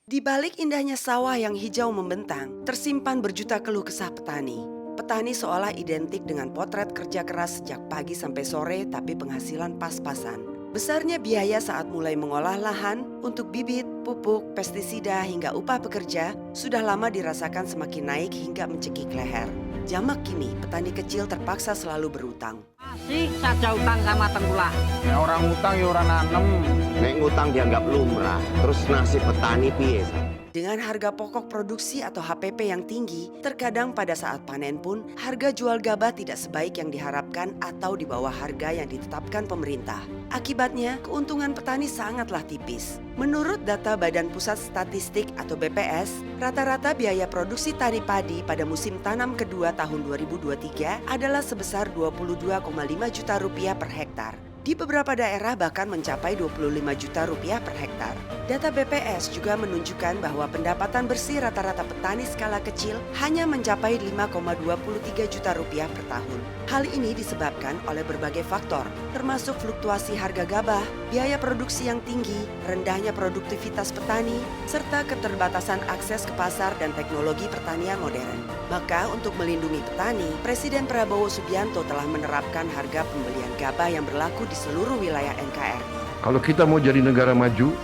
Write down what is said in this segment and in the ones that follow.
Di balik indahnya sawah yang hijau membentang, tersimpan berjuta keluh kesah petani. Petani seolah identik dengan potret kerja keras sejak pagi sampai sore tapi penghasilan pas-pasan. Besarnya biaya saat mulai mengolah lahan untuk bibit, pupuk, pestisida hingga upah pekerja sudah lama dirasakan semakin naik hingga mencekik leher. Jamak kini petani kecil terpaksa selalu berutang. Masih saja utang sama tengkulak. Ya orang utang ya orang nanem. Nek ngutang dianggap lumrah, terus nasib petani piye? Dengan harga pokok produksi atau HPP yang tinggi, terkadang pada saat panen pun harga jual gabah tidak sebaik yang diharapkan atau di bawah harga yang ditetapkan pemerintah. Akibatnya, keuntungan petani sangatlah tipis. Menurut data Badan Pusat Statistik atau BPS, rata-rata biaya produksi tani padi pada musim tanam kedua tahun 2023 adalah sebesar 22,5 juta rupiah per hektar. Di beberapa daerah bahkan mencapai 25 juta rupiah per hektar. Data BPS juga menunjukkan bahwa pendapatan bersih rata-rata petani skala kecil hanya mencapai 5,23 juta rupiah per tahun. Hal ini disebabkan oleh berbagai faktor, termasuk fluktuasi harga gabah, biaya produksi yang tinggi, rendahnya produktivitas petani, serta keterbatasan akses ke pasar dan teknologi pertanian modern. Maka untuk melindungi petani, Presiden Prabowo Subianto telah menerapkan harga pembelian gabah yang berlaku di seluruh wilayah NKRI. Kalau kita mau jadi negara maju,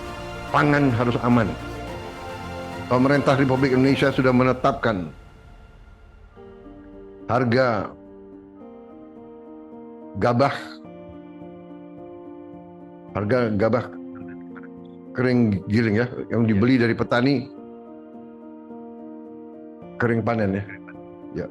pangan harus aman. Pemerintah Republik Indonesia sudah menetapkan harga gabah kering giling ya, yang dibeli dari petani kering panen ya,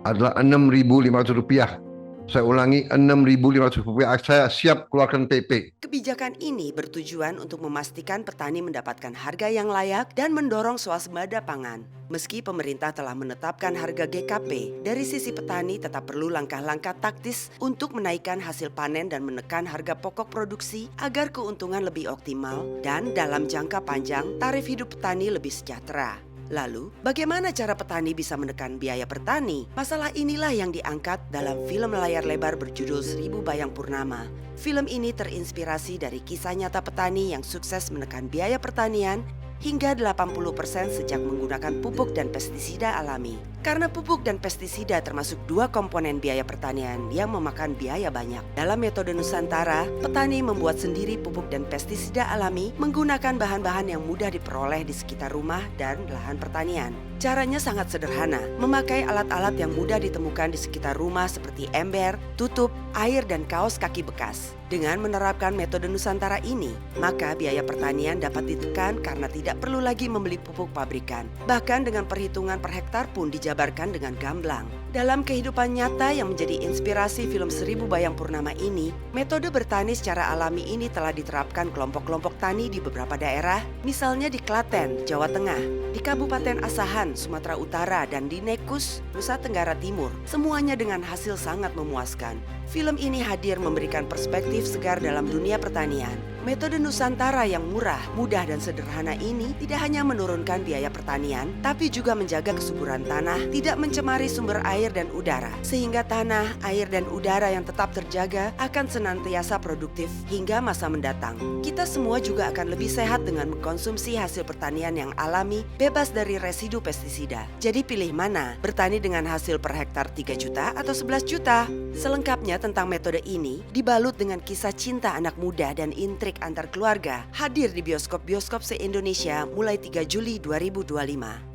adalah Rp6.500. Saya ulangi, Rp6.500. Saya siap keluarkan PP. Kebijakan ini bertujuan untuk memastikan petani mendapatkan harga yang layak dan mendorong swasembada pangan. Meski pemerintah telah menetapkan harga GKP, dari sisi petani tetap perlu langkah-langkah taktis untuk menaikkan hasil panen dan menekan harga pokok produksi agar keuntungan lebih optimal dan dalam jangka panjang tarif hidup petani lebih sejahtera. Lalu, bagaimana cara petani bisa menekan biaya bertani? Masalah inilah yang diangkat dalam film layar lebar berjudul 1000 Bayang Purnama. Film ini terinspirasi dari kisah nyata petani yang sukses menekan biaya pertanian hingga 80% sejak menggunakan pupuk dan pestisida alami. Karena pupuk dan pestisida termasuk dua komponen biaya pertanian yang memakan biaya banyak. Dalam metode Nusantara, petani membuat sendiri pupuk dan pestisida alami menggunakan bahan-bahan yang mudah diperoleh di sekitar rumah dan lahan pertanian. Caranya sangat sederhana, memakai alat-alat yang mudah ditemukan di sekitar rumah seperti ember, tutup, air, dan kaos kaki bekas. Dengan menerapkan metode Nusantara ini, maka biaya pertanian dapat ditekan karena tidak perlu lagi membeli pupuk pabrikan. Bahkan dengan perhitungan per hektar pun dijabarkan dengan gamblang. Dalam kehidupan nyata yang menjadi inspirasi film 1000 Bayang Purnama ini, metode bertani secara alami ini telah diterapkan kelompok-kelompok tani di beberapa daerah, misalnya di Klaten, Jawa Tengah, di Kabupaten Asahan, Sumatera Utara, dan di Nekus, Nusa Tenggara Timur. Semuanya dengan hasil sangat memuaskan. Film ini hadir memberikan perspektif segar dalam dunia pertanian. Metode Nusantara yang murah, mudah, dan sederhana ini tidak hanya menurunkan biaya pertanian, tapi juga menjaga kesuburan tanah, tidak mencemari sumber air dan udara. Sehingga tanah, air, dan udara yang tetap terjaga akan senantiasa produktif hingga masa mendatang. Kita semua juga akan lebih sehat dengan mengkonsumsi hasil pertanian yang alami, bebas dari residu pestisida. Jadi pilih mana? Bertani dengan hasil per hektar 3 juta atau 11 juta? Selengkapnya tentang metode ini dibalut dengan kisah cinta anak muda dan intrik antar keluarga, hadir di bioskop-bioskop se-Indonesia mulai 3 Juli 2025.